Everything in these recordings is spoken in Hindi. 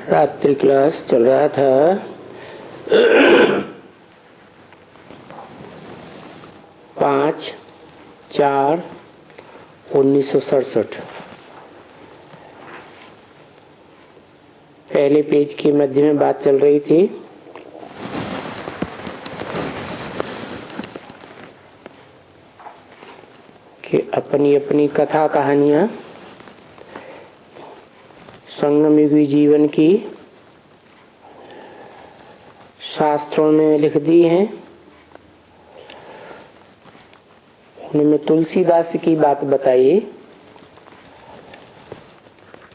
रात्रि क्लास चल रहा था। 5/4/1967 पहले पेज के मध्य में बात चल रही थी कि अपनी अपनी कथा कहानियां संगम युगी जीवन की शास्त्रों में लिख दी हैं। उनमें तुलसीदास की बात बताई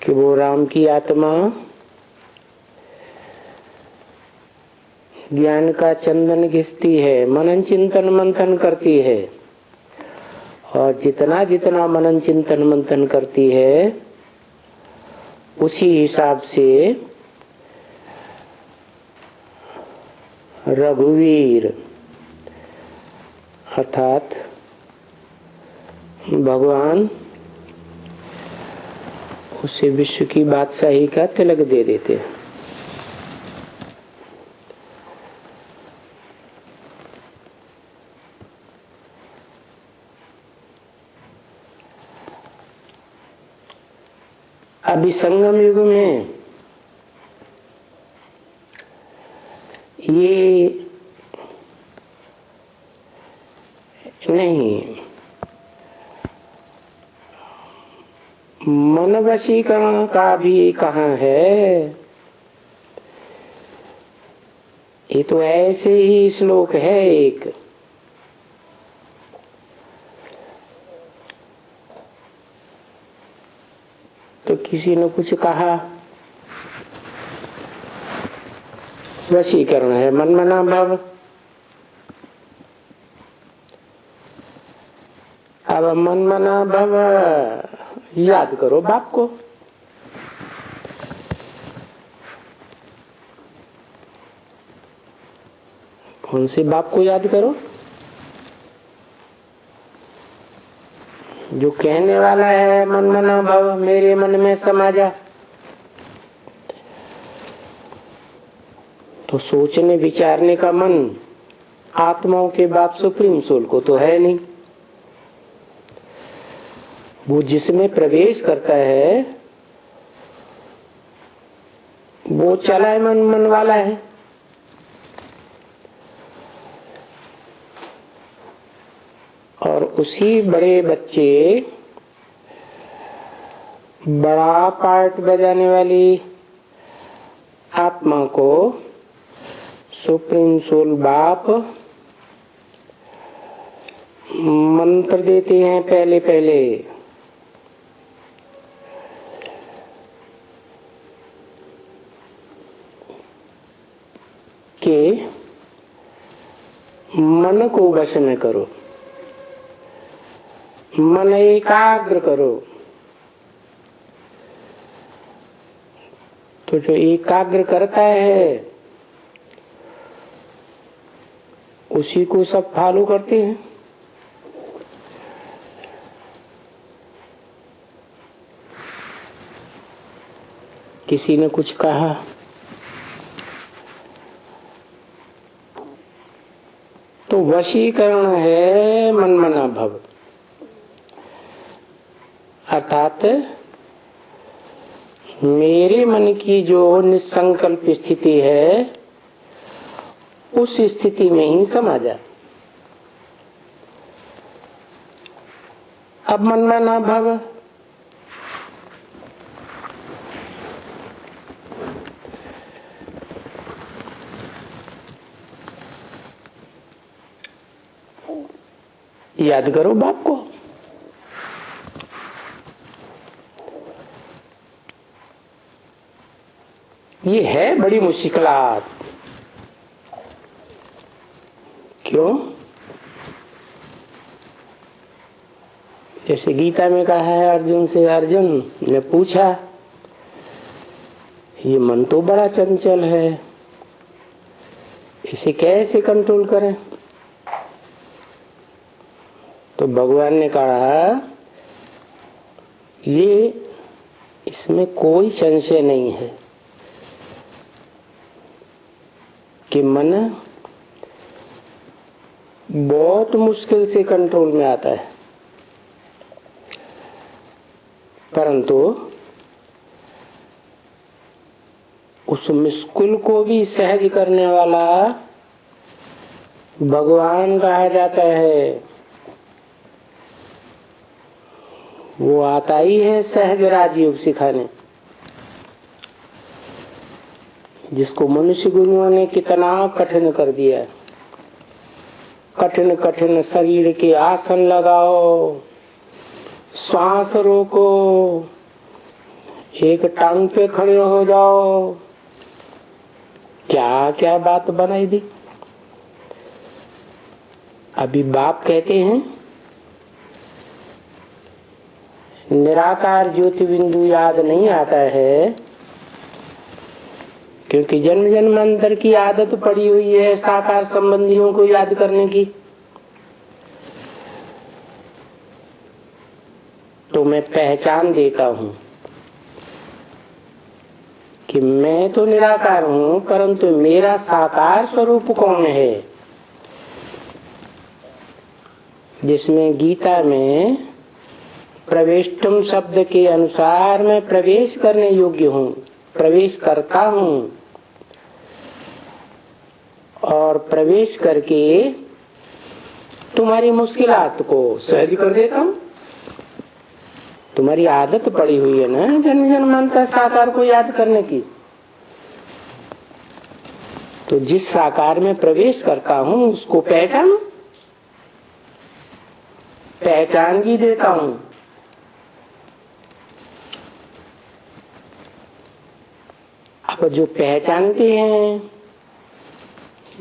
कि वो राम की आत्मा ज्ञान का चंदन घिसती है, मनन चिंतन मंथन करती है, और जितना जितना मनन चिंतन मंथन करती है उसी हिसाब से रघुवीर अर्थात भगवान उसे विश्व की बादशाही का तिलक दे देते हैं। अभी संगम युग में ये नहीं, मन वशीकरण का भी कहाँ है। ये तो ऐसे ही श्लोक है एक, तो किसी ने कुछ कहा वशीकरण है, मन मना भव। अब मन मना भव याद करो बाप को। कौन से बाप को याद करो? जो कहने वाला है मन मना भव मेरे मन में समा जा, तो सोचने विचारने का मन आत्माओं के बाप सुप्रीम सोल को तो है नहीं। वो जिसमें प्रवेश करता है वो चला मन वाला है। और उसी बड़े बच्चे बड़ा पार्ट बजाने वाली आत्मा को सुप्रीम सोल बाप मंत्र देते हैं पहले पहले कि मन को वश में करो, मन एकाग्र करो। तो जो एकाग्र करता है उसी को सब फॉलो करते हैं। किसी ने कुछ कहा तो वशीकरण है मन मना भव, अर्थात मेरे मन की जो निसंकल्प स्थिति है उस स्थिति में ही समा जा। अब मन मना भव याद करो बाप को। ये है बड़ी मुश्किलात। क्यों? जैसे गीता में कहा है अर्जुन से, अर्जुन ने पूछा ये मन तो बड़ा चंचल है, इसे कैसे कंट्रोल करें? तो भगवान ने कहा ये इसमें कोई संशय नहीं है, कि मन बहुत मुश्किल से कंट्रोल में आता है, परंतु उस मुश्किल को भी सहज करने वाला भगवान कहा जाता है। वो आता ही है सहज राजयोग सिखाने, जिसको मनुष्य गुरुओं ने कितना कठिन कर दिया। कठिन कठिन शरीर के आसन लगाओ, श्वास रोको, एक टांग पे खड़े हो जाओ, क्या क्या बात बनाई दी। अभी बाप कहते हैं निराकार ज्योति बिंदु याद नहीं आता है, क्योंकि जन्म जन्मांतर की आदत पड़ी हुई है साकार संबंधियों को याद करने की। तो मैं पहचान देता हूं कि मैं तो निराकार हूं, परंतु मेरा साकार स्वरूप कौन है, जिसमें गीता में प्रवेष्टुम शब्द के अनुसार मैं प्रवेश करने योग्य हूं, प्रवेश करता हूं और प्रवेश करके तुम्हारी मुश्किलात को सहज कर देता हूं। तुम्हारी आदत पड़ी हुई है ना जन्म जन्मांतर साकार को याद करने की, तो जिस साकार में प्रवेश करता हूं उसको पहचानो, पहचान भी देता हूं। अब जो पहचानते हैं,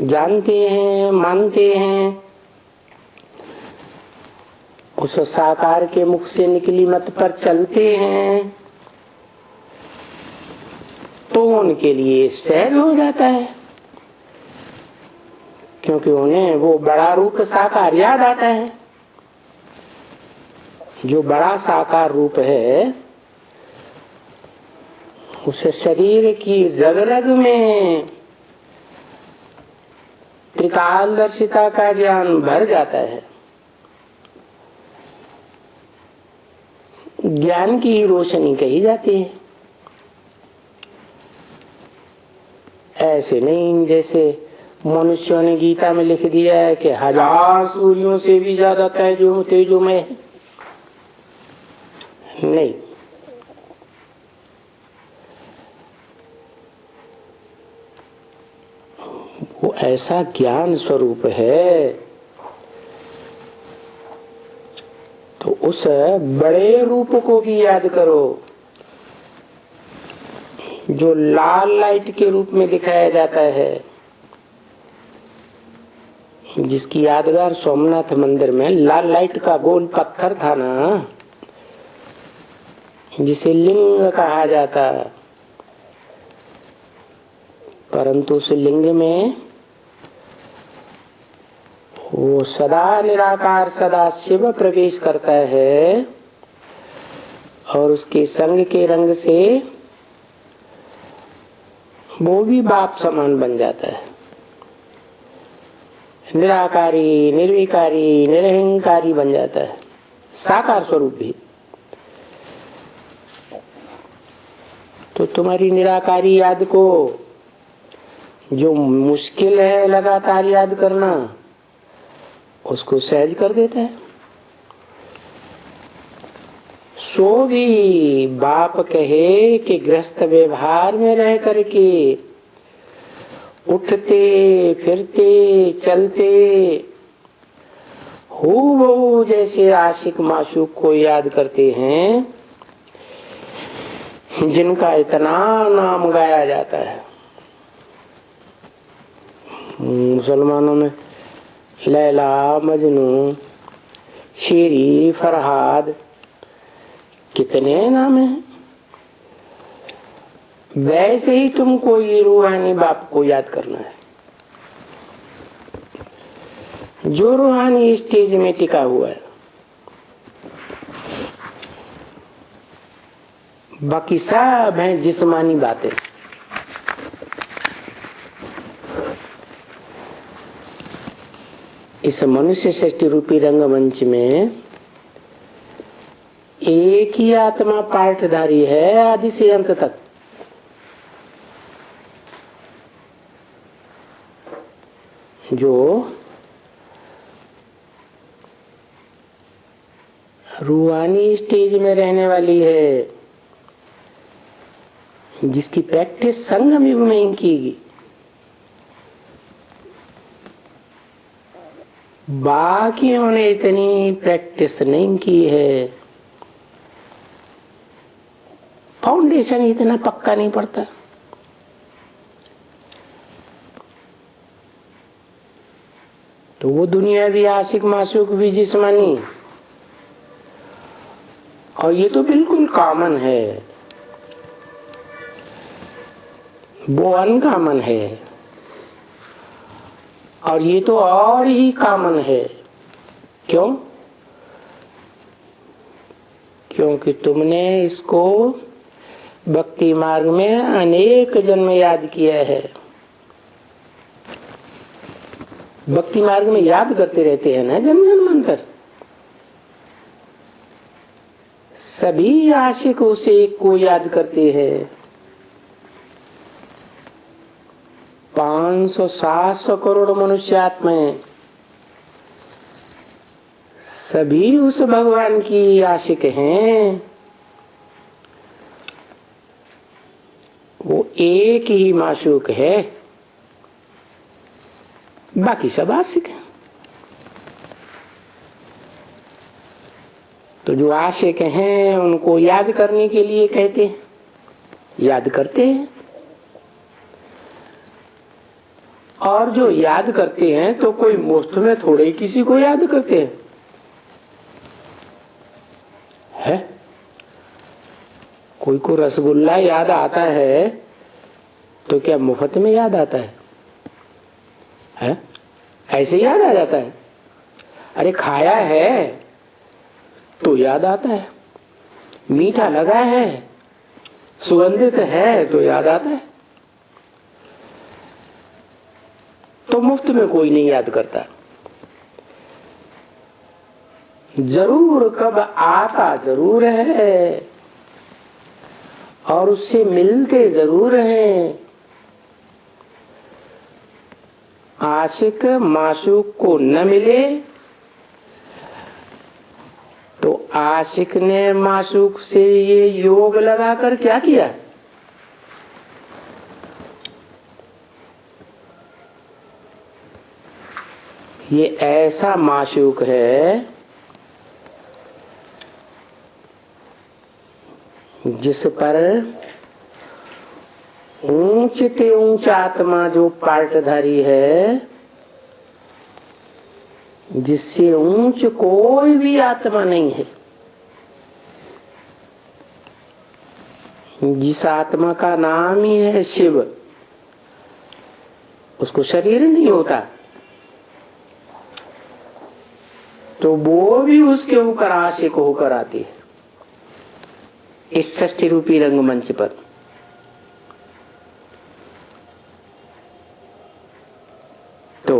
जानते हैं, मानते हैं, उस साकार के मुख से निकली मत पर चलते हैं, तो उनके लिए सहज हो जाता है, क्योंकि उन्हें वो बड़ा रूप साकार याद आता है। जो बड़ा साकार रूप है उस शरीर की रग रग में त्रिकालदर्शिता का ज्ञान भर जाता है। ज्ञान की रोशनी कही जाती है। ऐसे नहीं जैसे मनुष्यों ने गीता में लिख दिया है कि 1000 सूर्यों से भी ज्यादा तेजोमय है। नहीं, वो ऐसा ज्ञान स्वरूप है। तो उस बड़े रूप को भी याद करो जो लाल लाइट के रूप में दिखाया जाता है, जिसकी यादगार सोमनाथ मंदिर में लाल लाइट का गोल पत्थर था ना, जिसे लिंग कहा जाता, परंतु उस लिंग में वो सदा निराकार सदा शिव प्रवेश करता है और उसके संग के रंग से वो भी बाप समान बन जाता है। निराकारी, निर्विकारी, निरहंकारी बन जाता है, साकार स्वरूप भी। तो तुम्हारी निराकारी याद को जो मुश्किल है लगातार याद करना, उसको सहज कर देता है। सो भी बाप कहे कि गृहस्थ व्यवहार में रह करके उठते फिरते चलते हूबहू जैसे आशिक माशूक को याद करते हैं, जिनका इतना नाम गाया जाता है। मुसलमानों में लैला, मजनू, शेरी, फरहाद, कितने नाम हैं। वैसे ही तुमको ये रूहानी बाप को याद करना है, जो रूहानी स्टेज में टिका हुआ है। बाकी सब हैं जिस्मानी बातें। इस मनुष्य सृष्टि रूपी रंगमंच में एक ही आत्मा पार्टधारी है आदि से अंत तक। जो रूहानी स्टेज में रहने वाली है, जिसकी प्रैक्टिस संगम युग में ही की, बाकियों ने इतनी प्रैक्टिस नहीं की है, फाउंडेशन इतना पक्का नहीं पड़ता। तो वो दुनिया भी आशिक माशूक भी जिस्मानी, और ये तो बिल्कुल कॉमन है, वो अनकॉमन है, और ये तो और ही कॉमन है। क्यों? क्योंकि तुमने इसको भक्ति मार्ग में अनेक जन्म याद किया है। भक्ति मार्ग में याद करते रहते हैं ना जन्म जन्मांतर। सभी आशिक उसे एक को याद करते हैं। 500-700 करोड़ मनुष्य आत्माएं सभी उस भगवान की आशिक हैं। वो एक ही माशूक है, बाकी सब आशिक हैं। तो जो आशिक हैं उनको याद करने के लिए कहते हैं, याद करते हैं। और जो याद करते हैं तो कोई मुफ्त में थोड़े ही किसी को याद करते हैं, है? कोई को रसगुल्ला याद आता है तो क्या मुफ्त में याद आता है? ऐसे याद आ जाता है? अरे खाया है तो याद आता है, मीठा लगा है, सुगंधित है तो याद आता है। तो मुफ्त में कोई नहीं याद करता। जरूर कब आता जरूर है, और उससे मिलते जरूर हैं। आशिक माशूक को न मिले तो आशिक ने माशूक से ये योग लगाकर क्या किया? ये ऐसा माशूक है जिस पर ऊंच ते ऊंच आत्मा जो पार्टधारी है, जिससे ऊंच कोई भी आत्मा नहीं है। जिस आत्मा का नाम ही है शिव, उसको शरीर नहीं होता, तो वो भी उसके ऊपर आशिक होकर आती है इस षष्ठी रूपी रंगमंच पर। तो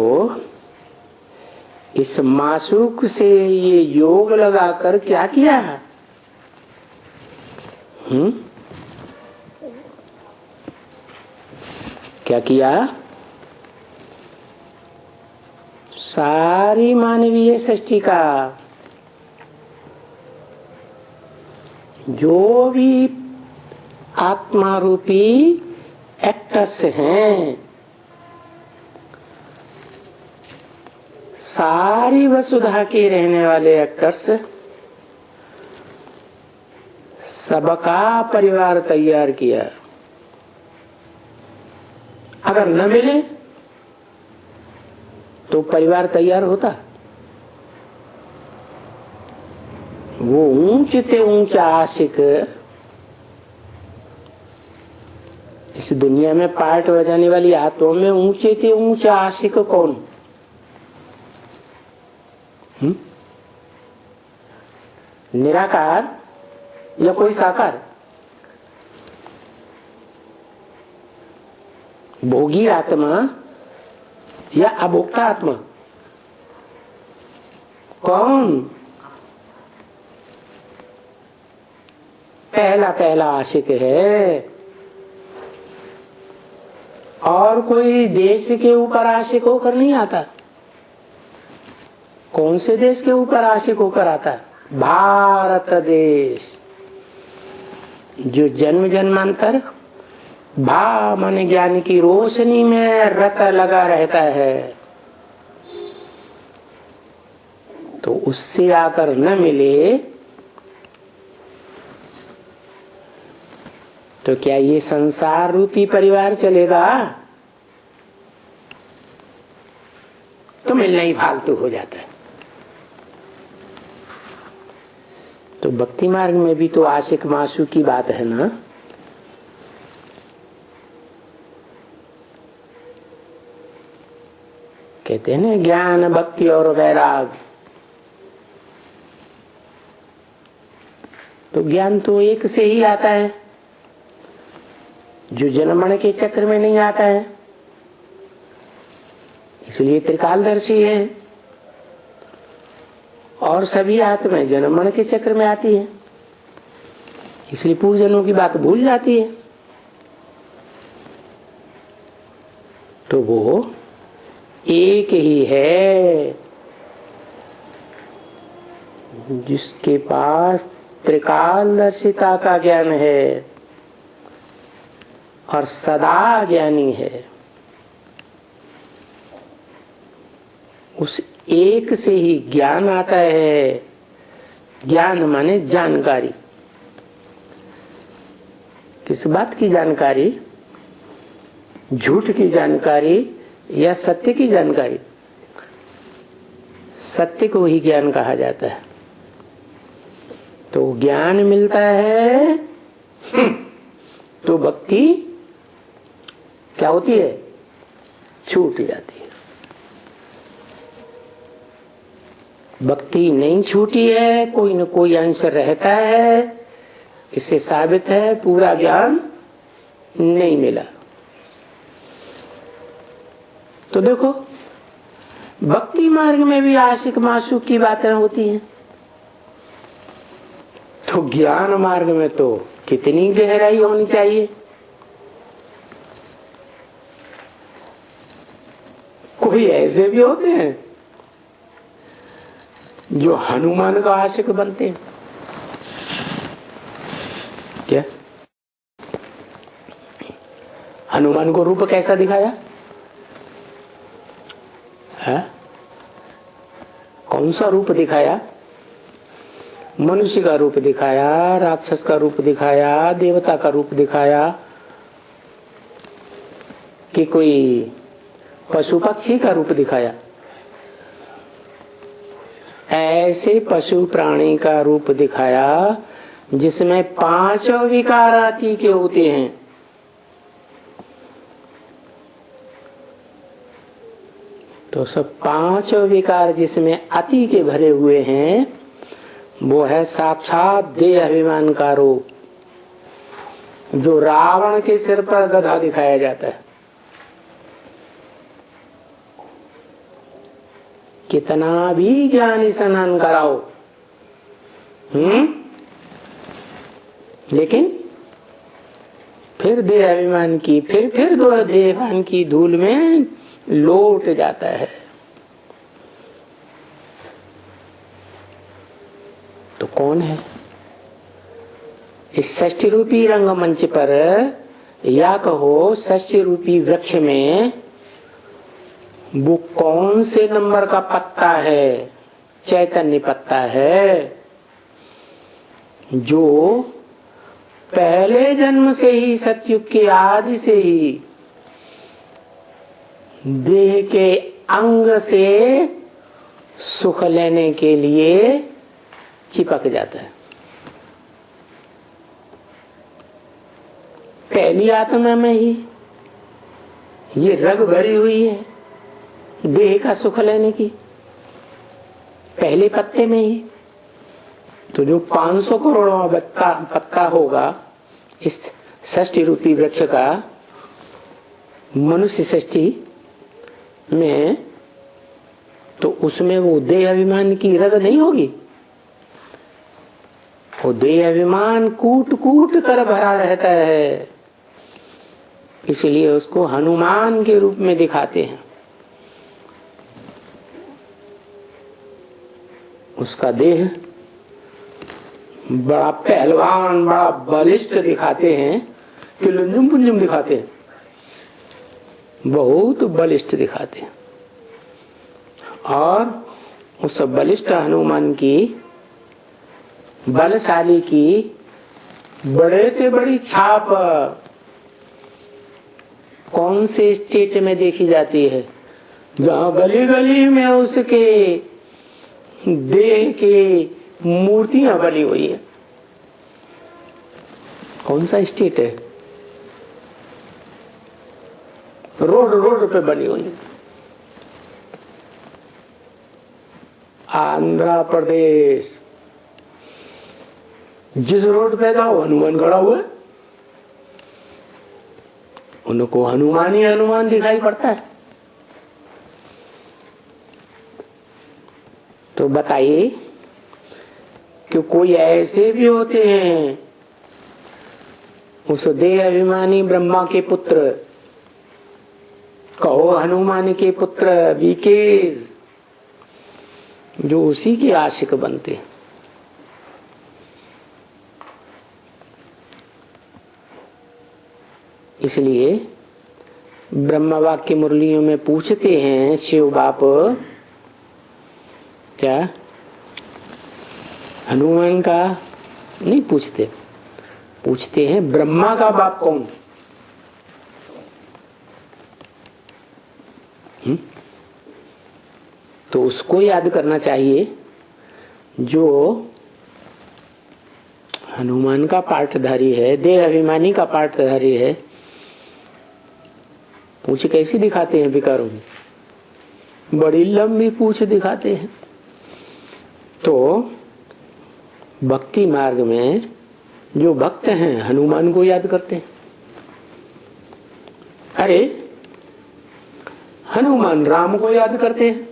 इस माशूक से ये योग लगाकर क्या किया? क्या किया? सारी मानवीय सृष्टि का जो भी आत्मा रूपी एक्टर्स हैं, सारी वसुधा के रहने वाले एक्टर्स, सबका परिवार तैयार किया। अगर न मिले तो परिवार तैयार होता? वो ऊंचे ते ऊंचा आशिक इस दुनिया में पार्ट बजाने वाली आत्माओं में ऊंचे ते ऊंचा आशिक कौन? निराकार या कोई साकार? भोगी आत्मा या अभोक्ता आत्मा? कौन? पहला पहला आशिक है। और कोई देश के ऊपर आशिक होकर नहीं आता। कौन से देश के ऊपर आशिक होकर आता? भारत देश, जो जन्म जन्मांतर भा माने ज्ञान की रोशनी में रत लगा रहता है, तो उससे आकर न मिले तो क्या ये संसार रूपी परिवार चलेगा? तो मिलना ही फालतू हो जाता है। तो भक्ति मार्ग में भी तो आशिक माशूक की बात है ना। कहते हैं ना ज्ञान भक्ति और वैराग। तो ज्ञान तो एक से ही आता है, जो जन्म के चक्र में नहीं आता है, इसलिए त्रिकालदर्शी है। और सभी आत्माएं जन्म के चक्र में आती है, इसलिए पूर्वजन्मों की बात भूल जाती है। तो वो एक ही है जिसके पास त्रिकालदर्शिता का ज्ञान है और सदा ज्ञानी है। उस एक से ही ज्ञान आता है। ज्ञान माने जानकारी। किस बात की जानकारी? झूठ की जानकारी या सत्य की जानकारी? सत्य को ही ज्ञान कहा जाता है। तो ज्ञान मिलता है तो भक्ति क्या होती है? छूट जाती है। भक्ति नहीं छूटी है, कोई न कोई अंश रहता है। इससे साबित है पूरा ज्ञान नहीं मिला। तो देखो भक्ति मार्ग में भी आशिक माशूक की बातें होती हैं, तो ज्ञान मार्ग में तो कितनी गहराई होनी चाहिए। कोई ऐसे भी होते हैं जो हनुमान का आशिक बनते हैं। क्या हनुमान को रूप कैसा दिखाया है? कौन सा रूप दिखाया? मनुष्य का रूप दिखाया, राक्षस का रूप दिखाया, देवता का रूप दिखाया, कि कोई पशु पक्षी का रूप दिखाया? ऐसे पशु प्राणी का रूप दिखाया जिसमें 5 विकार अति के होते हैं। तो सब 5 विकार जिसमें अति के भरे हुए हैं, वो है साक्षात देह अभिमान का रूप, जो रावण के सिर पर गधा दिखाया जाता है। कितना भी ज्ञानी स्नान कराओ, लेकिन फिर देह अभिमान की फिर दो देह अभिमान की धूल में लौट जाता है। तो कौन है इस षष्ठी रूपी रंगमंच पर, या कहो षष्ठी रूपी वृक्ष में, वो कौन से नंबर का पत्ता है? चैतन्य पत्ता है, जो पहले जन्म से ही, सतयुग के आदि से ही देह के अंग से सुख लेने के लिए चिपक जाता है। पहली आत्मा में ही ये रग भरी हुई है देह का सुख लेने की, पहले पत्ते में ही। तो जो 500 करोड़ पत्ता होगा इस षष्ठी रूपी वृक्ष का, मनुष्य षष्ठी में तो उसमें वो देह अभिमान की रग नहीं होगी। वो देह अभिमान कूट कूट कर भरा रहता है, इसलिए उसको हनुमान के रूप में दिखाते हैं। उसका देह बड़ा पहलवान, बड़ा बलिष्ठ दिखाते हैं कि लुंजुम पुंजुम दिखाते हैं, बहुत बलिष्ठ दिखाते हैं। और उस बलिष्ठ हनुमान की, बलशाली की बड़े से बड़ी छाप कौन से स्टेट में देखी जाती है? जहाँ गली गली में उसके देह की मूर्तियां बनी हुई है। कौन सा स्टेट है? रोड रोड पे बनी हुई है। आंध्र प्रदेश, जिस रोड पे जाओ हनुमान खड़ा हुआ है, उनको हनुमान ही हनुमान दिखाई पड़ता है। तो बताइए कि कोई ऐसे भी होते हैं उस देह अभिमानी ब्रह्मा के पुत्र, कहो हनुमान के पुत्र विकेश, जो उसी के आशिक बनते हैं। इसलिए ब्रह्म वाक्य मुरलियों में पूछते हैं शिव बाप, क्या हनुमान का नहीं पूछते, पूछते हैं ब्रह्मा का बाप कौन? तो उसको याद करना चाहिए जो हनुमान का पाठधारी है, देह अभिमानी का पाठधारी है। पूछ कैसी दिखाते हैं विकारों में? बड़ी लंबी पूछ दिखाते हैं। तो भक्ति मार्ग में जो भक्त हैं हनुमान को याद करते हैं। अरे हनुमान राम को याद करते हैं।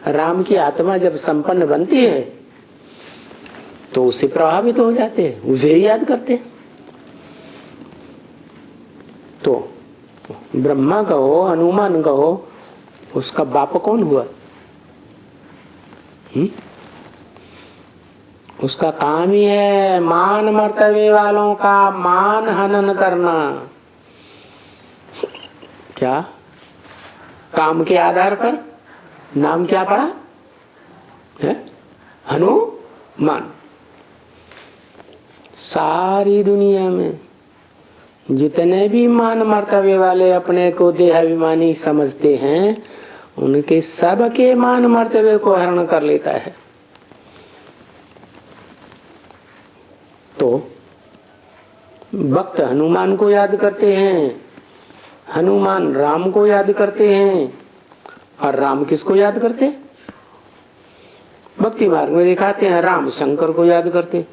राम की आत्मा जब संपन्न बनती है तो उससे प्रभावित हो जाते हैं, उसे ही याद करते हैं। तो ब्रह्मा कहो, हनुमान कहो, उसका बाप कौन हुआ? उसका काम ही है मान मर्तबे वालों का मान हनन करना। क्या काम के आधार पर नाम क्या पड़ा है? हनुमान। सारी दुनिया में जितने भी मान मर्तबे वाले अपने को देहाभिमानी समझते हैं, उनके सबके मान मर्तबे को हरण कर लेता है। तो भक्त हनुमान को याद करते हैं, हनुमान राम को याद करते हैं, और राम किसको याद करते? भक्ति मार्ग में दिखाते हैं राम शंकर को याद करते,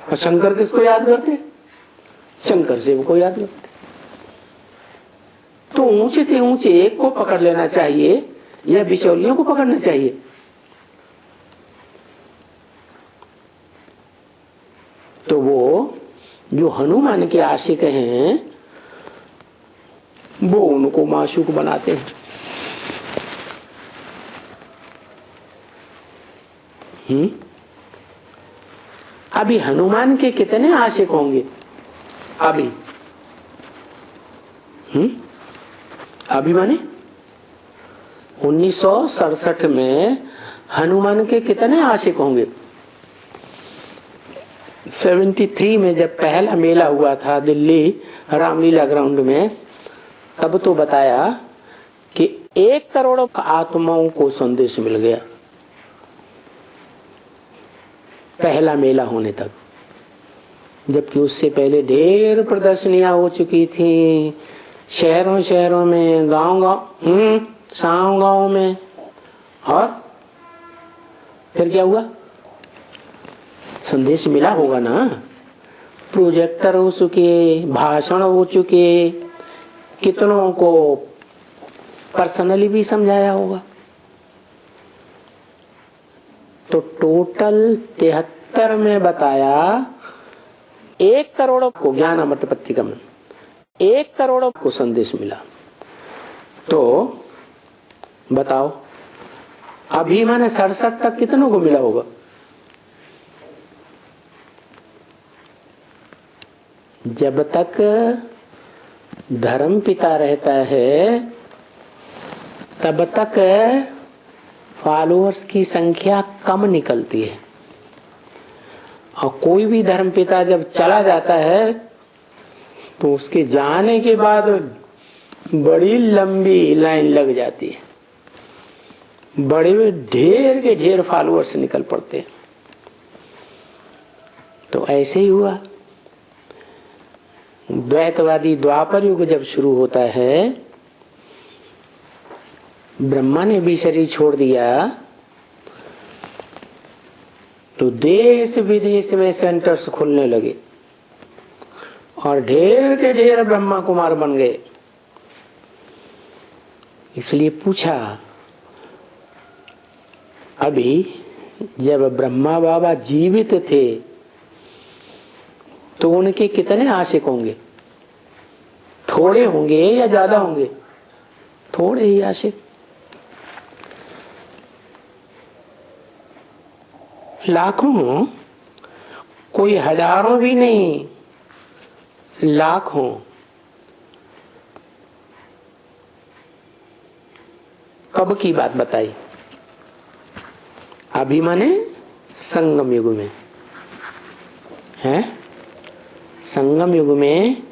और शंकर किसको याद करते? शंकर शिव को याद करते। तो ऊंचे से ऊंचे एक को पकड़ लेना चाहिए या बिचौलियों को पकड़ना चाहिए? तो वो जो हनुमान के आशिक हैं वो उनको माशूक बनाते हैं। अभी हनुमान के कितने आशिक होंगे? अभी अभी माने 1967 में हनुमान के कितने आशिक होंगे? 73 में जब पहला मेला हुआ था दिल्ली रामलीला ग्राउंड में, तब तो बताया कि 1 करोड़ आत्माओं को संदेश मिल गया पहला मेला होने तक। जबकि उससे पहले ढेर प्रदर्शनियां हो चुकी थी शहरों शहरों में, गांव गांव में। और फिर क्या हुआ? संदेश मिला होगा ना, प्रोजेक्टर हो चुके, भाषण हो चुके, कितनों को पर्सनली भी समझाया होगा। तो टोटल 73 में बताया 1 करोड़ को ज्ञान अमृत पत्रिका में 1 करोड़ को संदेश मिला। तो बताओ अभी मैंने 67 तक कितनों को मिला होगा? जब तक धर्म पिता रहता है तब तक फॉलोअर्स की संख्या कम निकलती है, और कोई भी धर्म पिता जब चला जाता है तो उसके जाने के बाद बड़ी लंबी लाइन लग जाती है, बड़े ढेर के ढेर फॉलोअर्स निकल पड़ते हैं। तो ऐसे ही हुआ। द्वैतवादी द्वापर युग जब शुरू होता है, ब्रह्मा ने भी शरीर छोड़ दिया तो देश विदेश में सेंटर्स खुलने लगे और ढेर के ढेर ब्रह्मा कुमार बन गए। इसलिए पूछा, अभी जब ब्रह्मा बाबा जीवित थे तो उनके कितने आशिक होंगे? थोड़े होंगे या ज्यादा होंगे? थोड़े ही आशिक। लाखों, कोई हजारों भी नहीं, लाखों। कब की बात बताई? अभी माने संगम युग में है। संगम युग में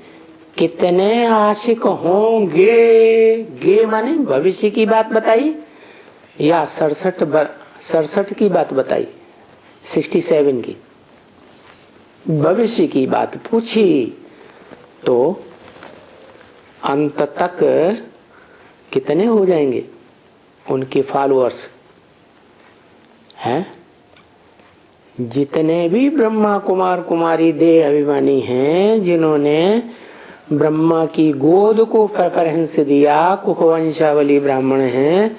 कितने आशिक होंगे? गे माने भविष्य की बात बताई या 67 की बात बताई? 67 की भविष्य की बात पूछी तो अंत तक कितने हो जाएंगे उनके फॉलोअर्स हैं? जितने भी ब्रह्मा कुमार कुमारी देह अभिमानी हैं, जिन्होंने ब्रह्मा की गोद को प्रेफरेंस दिया, कुखवंशावली ब्राह्मण हैं,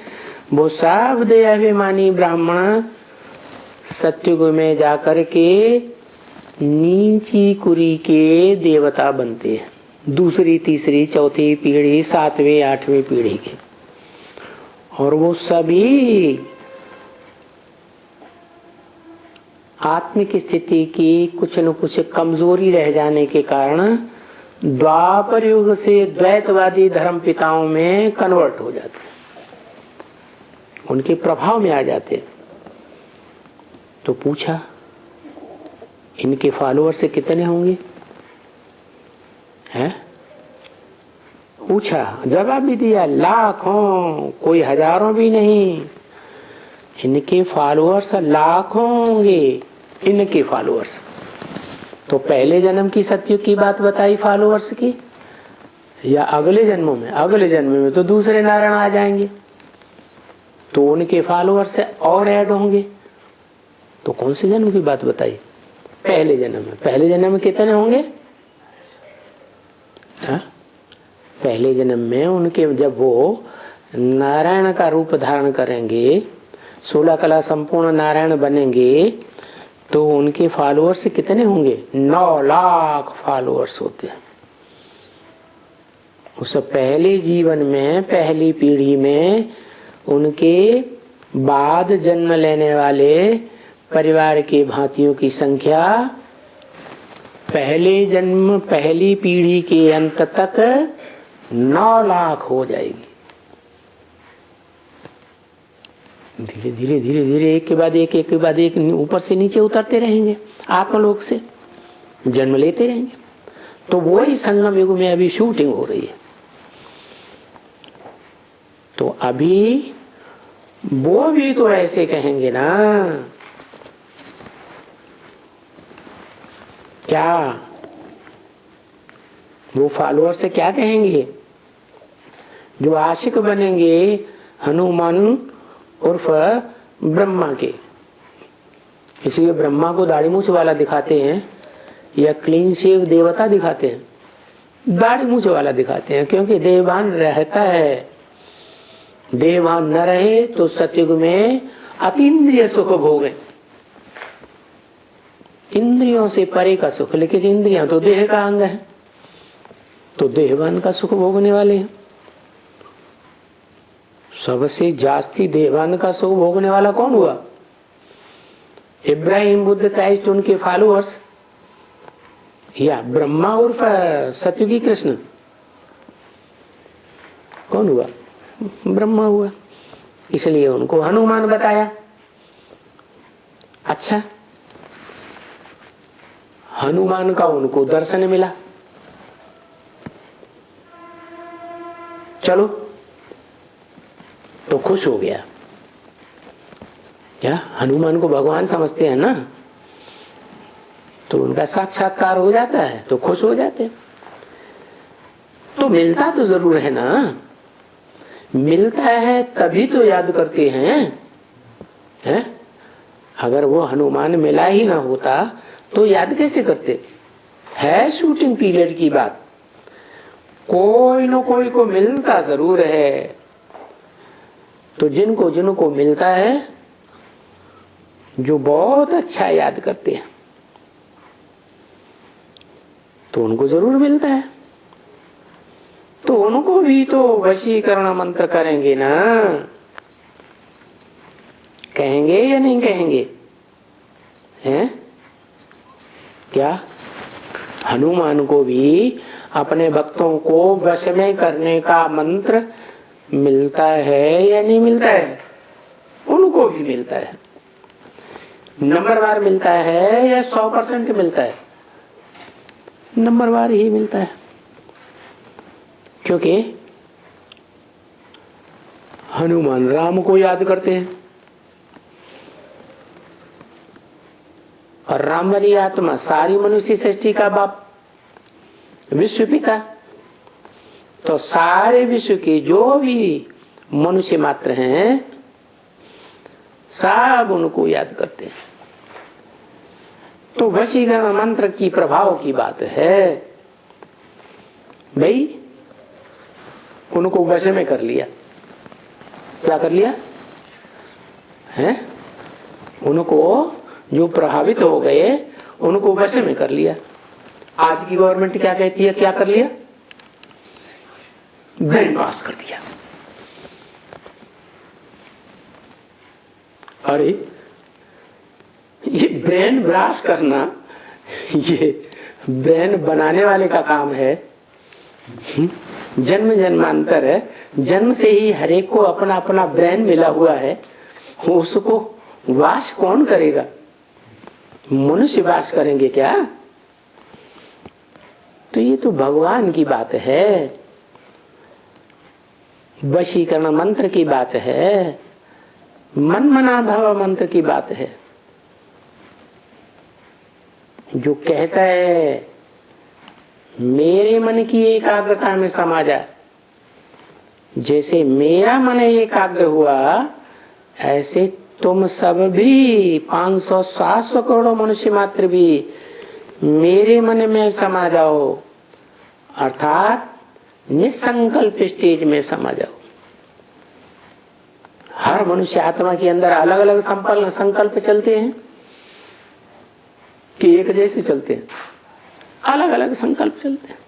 वो सब देह अभिमानी ब्राह्मण सत्युग में जाकर के नीची कुरी के देवता बनते हैं। दूसरी तीसरी चौथी पीढ़ी 7वीं 8वीं पीढ़ी के, और वो सभी आत्मिक स्थिति की कुछ न कुछ कमजोरी रह जाने के कारण द्वापर युग से द्वैतवादी धर्म पिताओं में कन्वर्ट हो जाते, उनके प्रभाव में आ जाते। तो पूछा इनके फॉलोअर्स से कितने होंगे? हैं? पूछा, जवाब भी दिया, लाखों, कोई हजारों भी नहीं। इनके फॉलोअर्स लाखों होंगे, इनके फॉलोअर्स। तो पहले जन्म की सत्युग की बात बताई फॉलोअर्स की, या अगले जन्मों में? अगले जन्म में तो दूसरे नारायण आ जाएंगे तो उनके फॉलोअर्स और ऐड होंगे। तो कौन से जन्म की बात बताई? पहले जन्म में। पहले जन्म में कितने होंगे? हा? पहले जन्म में उनके जब वो नारायण का रूप धारण करेंगे, 16 कला संपूर्ण नारायण बनेंगे, तो उनके फॉलोअर्स कितने होंगे? 9 लाख फॉलोअर्स होते हैं। उस पहले जीवन में, पहली पीढ़ी में उनके बाद जन्म लेने वाले परिवार के भांतियों की संख्या पहले जन्म, पहली पीढ़ी के अंत तक 9 लाख हो जाएगी। धीरे धीरे धीरे धीरे एक के बाद एक, एक के बाद एक ऊपर से नीचे उतरते रहेंगे, आत्मलोक से जन्म लेते रहेंगे। तो वही संगम युग में अभी शूटिंग हो रही है। तो अभी वो भी तो ऐसे कहेंगे ना, क्या वो फॉलोअर से क्या कहेंगे? जो आशिक बनेंगे हनुमान उर्फ ब्रह्मा के, इसलिए ब्रह्मा को दाढ़ी मूछ वाला दिखाते हैं या क्लीन शेव देवता दिखाते हैं? दाढ़ी मूछ वाला दिखाते हैं, क्योंकि देवान रहता है देह न रहे तो सतयुग में अतीन्द्रिय सुख भोगे, इंद्रियों से परे का सुख। लेकिन इंद्रियां तो देह का अंग है, तो देहवान का सुख भोगने वाले हैं। सबसे जास्ती देहवान का सुख भोगने वाला कौन हुआ? इब्राहिम बुद्ध क्राइस्ट, उनके फॉलोअर्स, या ब्रह्मा उर्फ सतयुगी कृष्ण? कौन हुआ? ब्रह्मा हुआ। इसलिए उनको हनुमान बताया। अच्छा, हनुमान का उनको दर्शन मिला, चलो तो खुश हो गया। क्या हनुमान को भगवान समझते हैं ना, तो उनका साक्षात्कार हो जाता है तो खुश हो जाते हैं। तो मिलता तो जरूर है ना, मिलता है तभी तो याद करते हैं, अगर वो हनुमान मिला ही ना होता तो याद कैसे करते? है शूटिंग पीरियड की बात, कोई न कोई को मिलता जरूर है। तो जिनको जिनको मिलता है, जो बहुत अच्छा याद करते हैं, तो उनको जरूर मिलता है। तो उनको भी तो वशीकरण मंत्र करेंगे ना, कहेंगे या नहीं कहेंगे? हैं? क्या हनुमान को भी अपने भक्तों को वश में करने का मंत्र मिलता है या नहीं मिलता है? उनको भी मिलता है। नंबरवार मिलता है या 100% मिलता है? नंबरवार ही मिलता है, क्योंकि हनुमान राम को याद करते हैं, और राम वाली आत्मा सारी मनुष्य सृष्टि का बाप, विश्व पिता। तो सारे विश्व के जो भी मनुष्य मात्र हैं, सब उनको याद करते हैं। तो वशीकरण मंत्र की प्रभाव की बात है भाई, उनको वश में कर लिया। क्या कर लिया है? उनको जो प्रभावित हो गए उनको वश में कर लिया। आज की गवर्नमेंट क्या कहती है? क्या कर लिया? ब्रेन वॉश कर दिया। अरे ये ब्रेन वॉश करना, ये ब्रेन बनाने वाले का काम है। जन्म जन्मांतर है, जन्म से ही हरेक को अपना अपना ब्रेन मिला हुआ है, उसको वाश कौन करेगा? मनुष्य वाश करेंगे क्या? तो ये तो भगवान की बात है, वशीकरण मंत्र की बात है, मन मना भव मंत्र की बात है। जो कहता है मेरे मन की एकाग्रता में समा जा, जैसे मेरा मन एकाग्र हुआ, ऐसे तुम सब भी 500-700 करोड़ मनुष्य मात्र भी मेरे मन में समा जाओ, अर्थात निसंकल्प स्टेज में समा जाओ। हर मनुष्य आत्मा के अंदर अलग अलग संकल्प चलते हैं कि एक जैसे चलते हैं? अलग अलग संकल्प चलते हैं।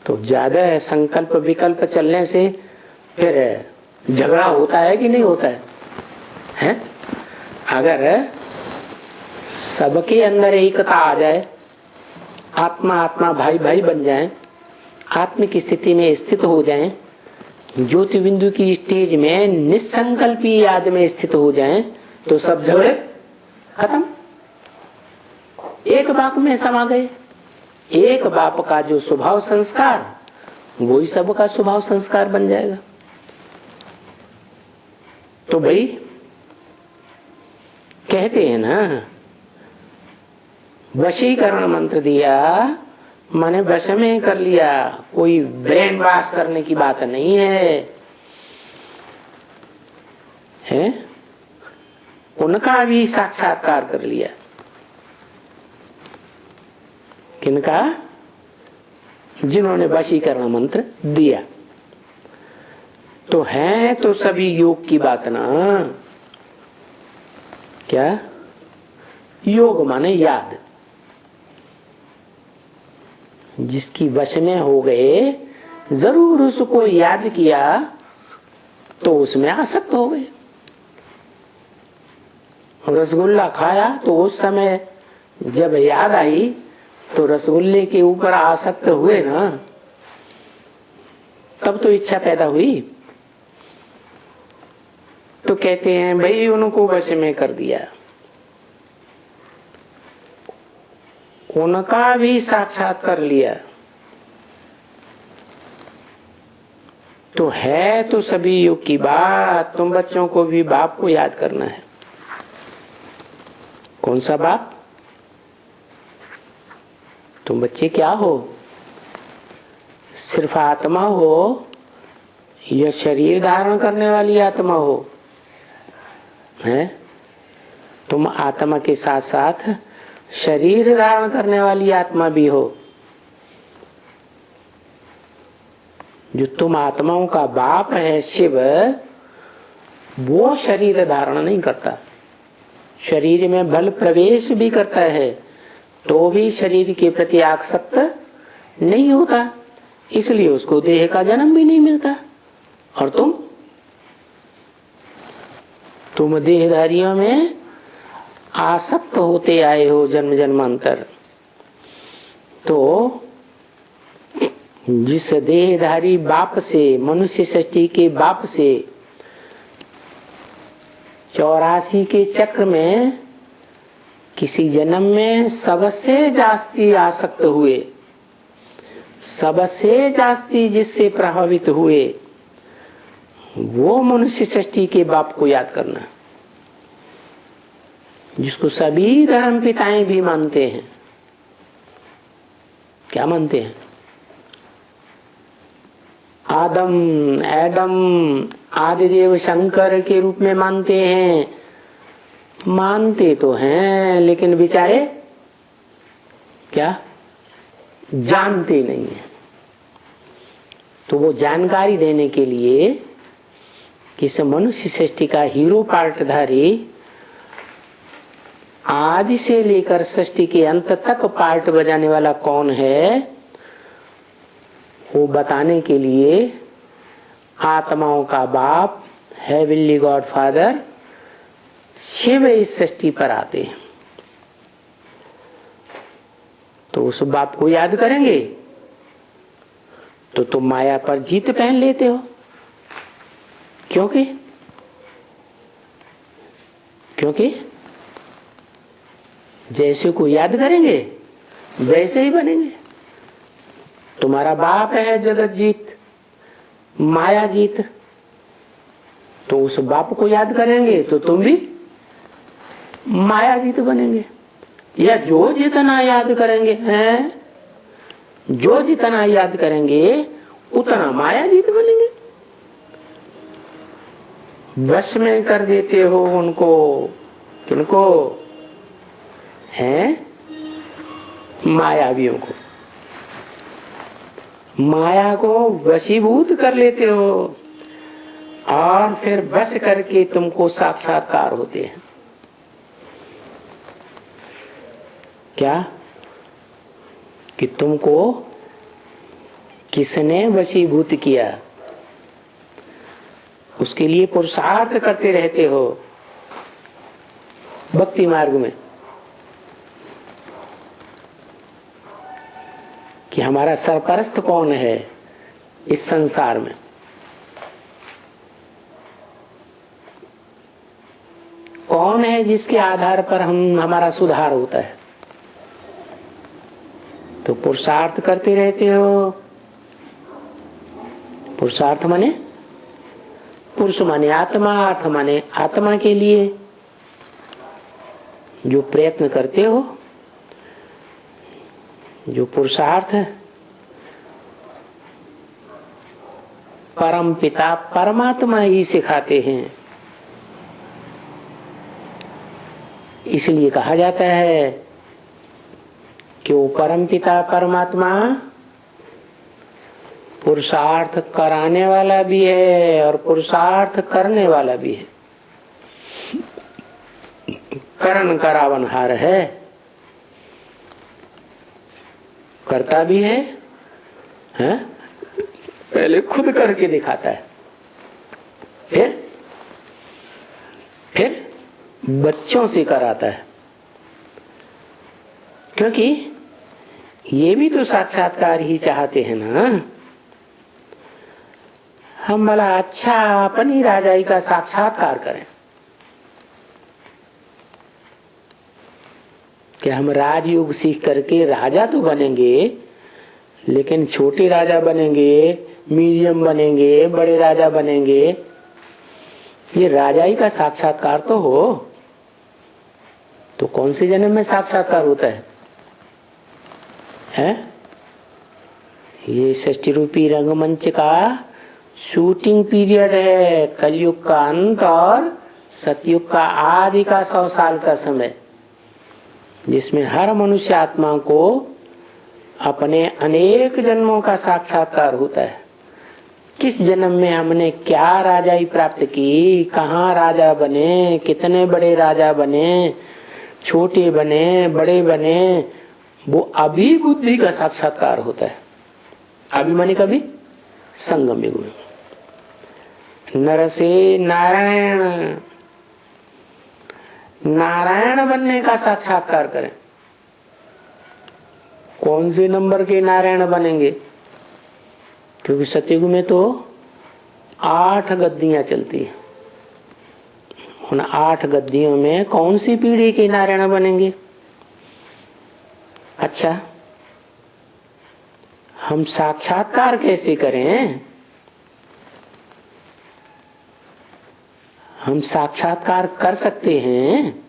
तो ज्यादा संकल्प विकल्प चलने से फिर झगड़ा होता है कि नहीं होता है? अगर सबके अंदर एकता आ जाए, आत्मा आत्मा भाई भाई बन जाए, आत्मिक स्थिति में स्थित हो जाए, ज्योति बिंदु की स्टेज में निसंकल्पी याद में स्थित हो जाए, तो सब झगड़े खत्म, एक बाप में समा गए। एक बाप का जो स्वभाव संस्कार, वही सबका स्वभाव संस्कार बन जाएगा। तो भाई कहते हैं ना, वशीकरण मंत्र दिया माने वश में कर लिया, कोई ब्रेन वॉश करने की बात नहीं है? उनका भी साक्षात्कार कर लिया। किनका? जिन्होंने वशीकरण मंत्र दिया। तो है तो सभी योग की बात ना। क्या योग माने याद, जिसकी वश में हो गए, जरूर उसको याद किया तो उसमें आसक्त हो गए। रसगुल्ला खाया तो उस समय जब याद आई तो रसगुल्ले के ऊपर आसक्त हुए ना, तब तो इच्छा पैदा हुई। तो कहते हैं भाई उनको वश में कर दिया, उनका भी साक्षात कर लिया। तो है तो सभी युग की बात। तुम बच्चों को भी बाप को याद करना है। कौन सा बाप? तुम बच्चे क्या हो? सिर्फ आत्मा हो या शरीर धारण करने वाली आत्मा हो? है तुम आत्मा के साथ साथ शरीर धारण करने वाली आत्मा भी हो। जो तुम आत्माओं का बाप है शिव, वो शरीर धारण नहीं करता। शरीर में बल प्रवेश भी करता है तो भी शरीर के प्रति आसक्त नहीं होता, इसलिए उसको देह का जन्म भी नहीं मिलता। और तुम देहधारियों में आसक्त होते आए हो जन्म जन्मांतर। तो जिस देहधारी बाप से, मनुष्य सृष्टि के बाप से 84 के चक्र में किसी जन्म में सबसे जास्ती आसक्त हुए, सबसे जास्ती जिससे प्रभावित हुए, वो मनुष्य सृष्टि के बाप को याद करना, जिसको सभी धर्म पिताएं भी मानते हैं। क्या मानते हैं? आदम, एडम, आदिदेव शंकर के रूप में मानते हैं। मानते तो हैं लेकिन बेचारे क्या जानते नहीं है। तो वो जानकारी देने के लिए कि इस मनुष्य सृष्टि का हीरो पार्टधारी आदि से लेकर सृष्टि के अंत तक पार्ट बजाने वाला कौन है, वो बताने के लिए आत्माओं का बाप हेवनली गॉड फादर शिव इस सृष्टि पर आते हैं। तो उस बाप को याद करेंगे तो तुम माया पर जीत पहन लेते हो। क्योंकि जैसे को याद करेंगे वैसे ही बनेंगे। तुम्हारा बाप है जगत जीत, माया जीत, तो उस बाप को याद करेंगे तो तुम भी माया जीत बनेंगे। या जो जितना याद करेंगे हैं, जो जितना याद करेंगे उतना माया जीत बनेंगे। वश में कर देते हो उनको। किनको? हैं मायावियों को। माया को वशीभूत कर लेते हो और फिर वश करके तुमको साक्षात्कार होते हैं। क्या? कि तुमको किसने वशीभूत किया, उसके लिए पुरुषार्थ करते रहते हो भक्ति मार्ग में कि हमारा सरपरस्त कौन है इस संसार में। कौन है जिसके आधार पर हमारा सुधार होता है। तो पुरुषार्थ करते रहते हो। पुरुषार्थ माने, पुरुष माने आत्मा, अर्थ माने आत्मा के लिए जो प्रयत्न करते हो, जो पुरुषार्थ परम पिता परमात्मा ही सिखाते हैं। इसलिए कहा जाता है कि वो परम पिता परमात्मा पुरुषार्थ कराने वाला भी है और पुरुषार्थ करने वाला भी है। करण करावनहार है, करता भी है, हैं? पहले खुद करके दिखाता है, फिर बच्चों से कराता है, क्योंकि ये भी तो साक्षात्कार ही चाहते हैं ना। हम भला अच्छा अपनी राजाई का साक्षात्कार करें कि हम राजयोग सीख करके राजा तो बनेंगे, लेकिन छोटे राजा बनेंगे, मीडियम बनेंगे, बड़े राजा बनेंगे। ये राजाई का साक्षात्कार तो हो। तो कौन से जन्म में साक्षात्कार होता है? ये षष्ठी रूपी रंगमंच का शूटिंग पीरियड है, कलयुग का अंत और सतयुग का आदि का 100 साल का समय, जिसमें हर मनुष्य आत्मा को अपने अनेक जन्मों का साक्षात्कार होता है। किस जन्म में हमने क्या राजाई प्राप्त की, कहाँ राजा बने, कितने बड़े राजा बने, छोटे बने, बड़े बने, वो अभी बुद्धि का साक्षात्कार होता है। अभी माने कभी संगम युग में। नर से नारायण, नारायण बनने का साक्षात्कार करें। कौन से नंबर के नारायण बनेंगे? क्योंकि सतयुग में तो 8 गद्दियां चलती है। उन 8 गद्दियों में कौन सी पीढ़ी के नारायण बनेंगे? अच्छा, हम साक्षात्कार कैसे करें? हम साक्षात्कार कर सकते हैं,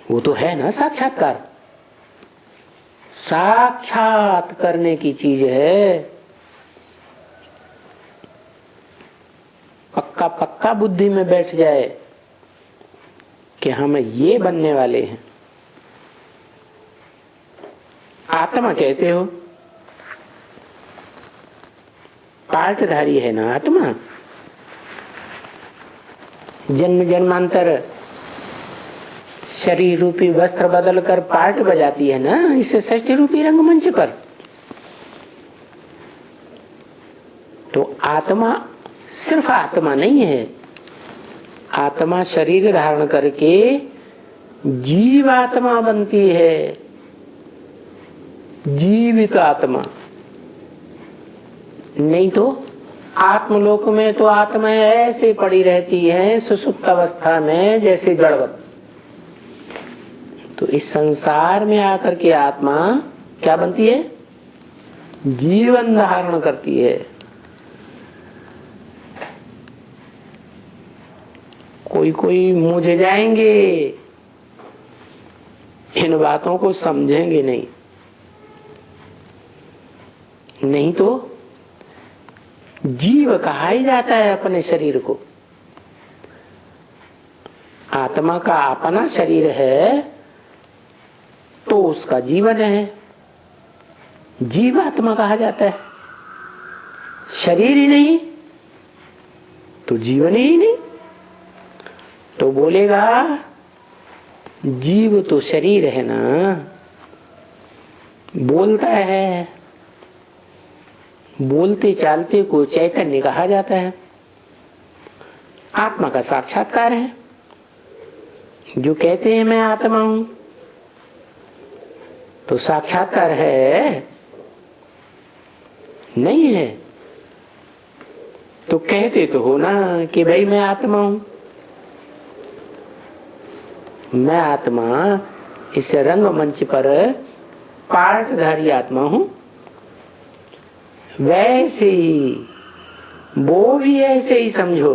वो तो है ना साक्षात्कार। साक्षात करने की चीज है। पक्का पक्का बुद्धि में बैठ जाए कि हम ये बनने वाले हैं। आत्मा कहते हो, पार्टधारी है ना आत्मा। जन्म जन्मांतर शरीर रूपी वस्त्र बदल कर पार्ट बजाती है ना इसे षष्ठी रूपी रंगमंच पर। तो आत्मा सिर्फ आत्मा नहीं है, आत्मा शरीर धारण करके जीव आत्मा बनती है। जीवित आत्मा नहीं तो आत्मलोक में तो आत्मा ऐसे पड़ी रहती है सुसुप्त अवस्था में जैसे जड़वत। तो इस संसार में आकर के आत्मा क्या बनती है? जीवन धारण करती है। कोई कोई मुझे जाएंगे, इन बातों को समझेंगे नहीं। नहीं तो जीव कहा ही जाता है अपने शरीर को। आत्मा का अपना शरीर है तो उसका जीवन है, जीव आत्मा कहा जाता है। शरीर ही नहीं तो जीवन ही नहीं। तो बोलेगा जीव तो शरीर है ना, बोलता है, बोलते चालते को चैतन्य कहा जाता है। आत्मा का साक्षात्कार है। जो कहते हैं मैं आत्मा हूं तो साक्षात्कार है नहीं है? तो कहते तो हो ना कि भाई मैं आत्मा हूं। मैं आत्मा इस रंगमंच पर पार्टधारी आत्मा हूं। वैसे ही वो भी ऐसे ही समझो।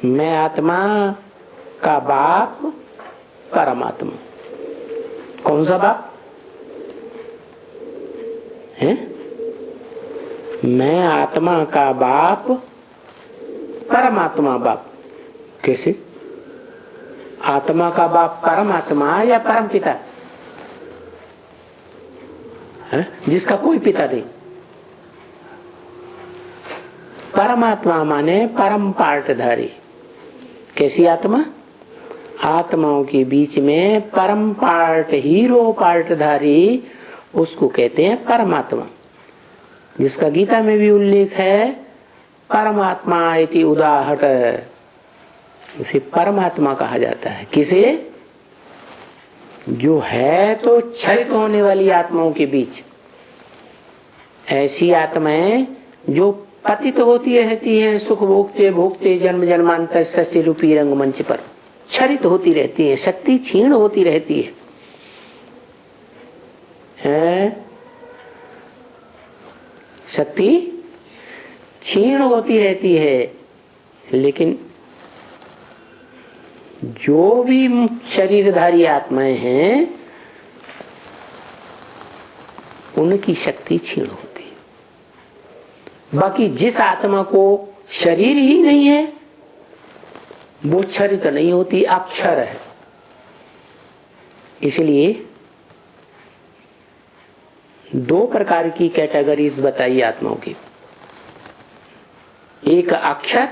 मैं आत्मा का बाप परमात्मा। कौन सा बाप है? मैं आत्मा का बाप परमात्मा बाप। कैसे? आत्मा का बाप परमात्मा या परमपिता? है? जिसका कोई पिता नहीं। परमात्मा माने परम पार्टधारी। कैसी आत्मा? आत्माओं के बीच में परम पार्ट, हीरो पार्टधारी, उसको कहते हैं परमात्मा, जिसका गीता में भी उल्लेख है, परमात्मा इति उदाहट, उसे परमात्मा कहा जाता है। किसे? जो है तो क्षरित होने वाली आत्माओं के बीच, ऐसी आत्माएं जो पतित होती रहती हैं, सुख भोगते भोगते जन्म जन्मांतर षष्टि रूपी रंगमंच पर क्षरित होती रहती है, शक्ति क्षीण होती रहती है? शक्ति क्षीण होती रहती है। लेकिन जो भी शरीरधारी आत्माएं हैं, उनकी शक्ति क्षीण होती है। बाकी जिस आत्मा को शरीर ही नहीं है, वो क्षरित नहीं होती, अक्षर है। इसलिए दो प्रकार की कैटेगरीज बताई आत्माओं की। एक अक्षर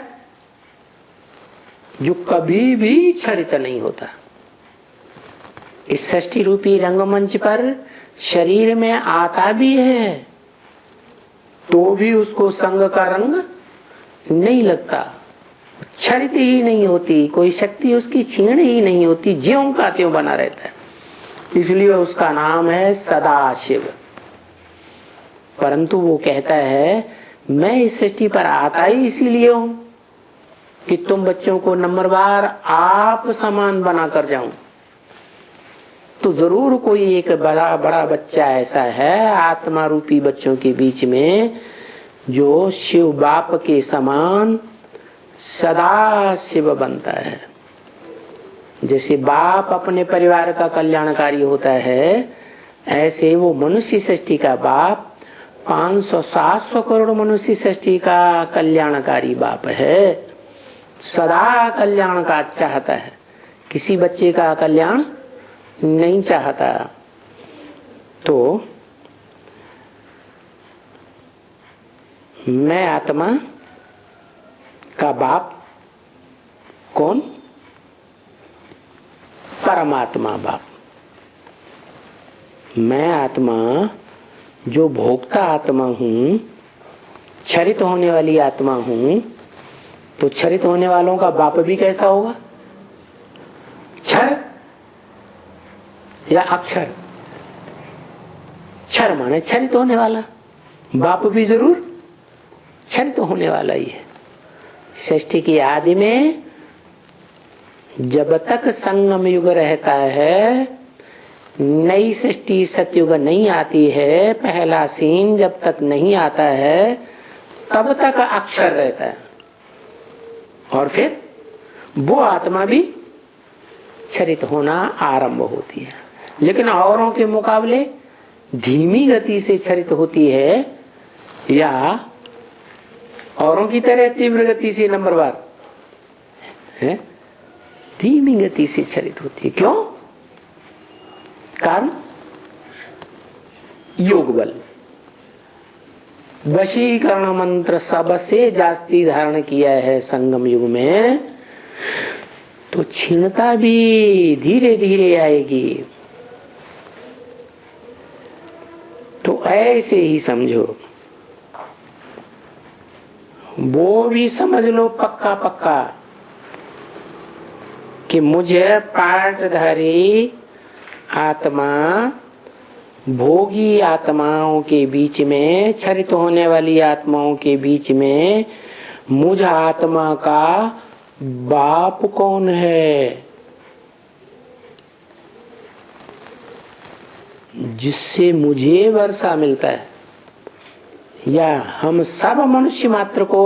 जो कभी भी क्षरित नहीं होता। इस षष्टि रूपी रंगमंच पर शरीर में आता भी है तो भी उसको संग का रंग नहीं लगता, क्षरित ही नहीं होती, कोई शक्ति उसकी क्षीण ही नहीं होती, ज्यों का त्यों बना रहता है। इसलिए उसका नाम है सदाशिव। परंतु वो कहता है मैं इस सृष्टि पर आता ही इसीलिए हूं कि तुम बच्चों को नंबरवार आप समान बना कर जाऊं। तो जरूर कोई एक बड़ा बड़ा बच्चा ऐसा है आत्मा रूपी बच्चों के बीच में जो शिव बाप के समान सदा शिव बनता है। जैसे बाप अपने परिवार का कल्याणकारी होता है, ऐसे वो मनुष्य सृष्टि का बाप 500-700 करोड़ मनुष्य सृष्टि का कल्याणकारी बाप है। सदा कल्याण का चाहता है, किसी बच्चे का कल्याण नहीं चाहता। तो मैं आत्मा का बाप कौन? परमात्मा बाप। मैं आत्मा जो भोक्ता आत्मा हूं, क्षरित होने वाली आत्मा हूं, तो क्षरित होने वालों का बाप भी कैसा होगा? क्षर या अक्षर? क्षर माने क्षरित होने वाला, बाप भी जरूर क्षरित होने वाला ही है। सृष्टि की आदि में जब तक संगम युग रहता है, नई सृष्टि सतयुग नहीं आती है, पहला सीन जब तक नहीं आता है तब तक अक्षर रहता है, और फिर वो आत्मा भी क्षरित होना आरंभ होती है। लेकिन औरों के मुकाबले धीमी गति से क्षरित होती है या औरों की तरह तीव्र गति से? नंबरवार है, धीमी गति से क्षरित होती है। क्यों? कारण योग बल, वशीकरण मंत्र सबसे जास्ती धारण किया है संगम युग में, तो क्षीणता भी धीरे धीरे आएगी। तो ऐसे ही समझो, वो भी समझ लो पक्का पक्का कि मुझे पार्टधारी आत्मा भोगी आत्माओं के बीच में, क्षरित होने वाली आत्माओं के बीच में मुझ आत्मा का बाप कौन है, जिससे मुझे वर्षा मिलता है, या हम सब मनुष्य मात्र को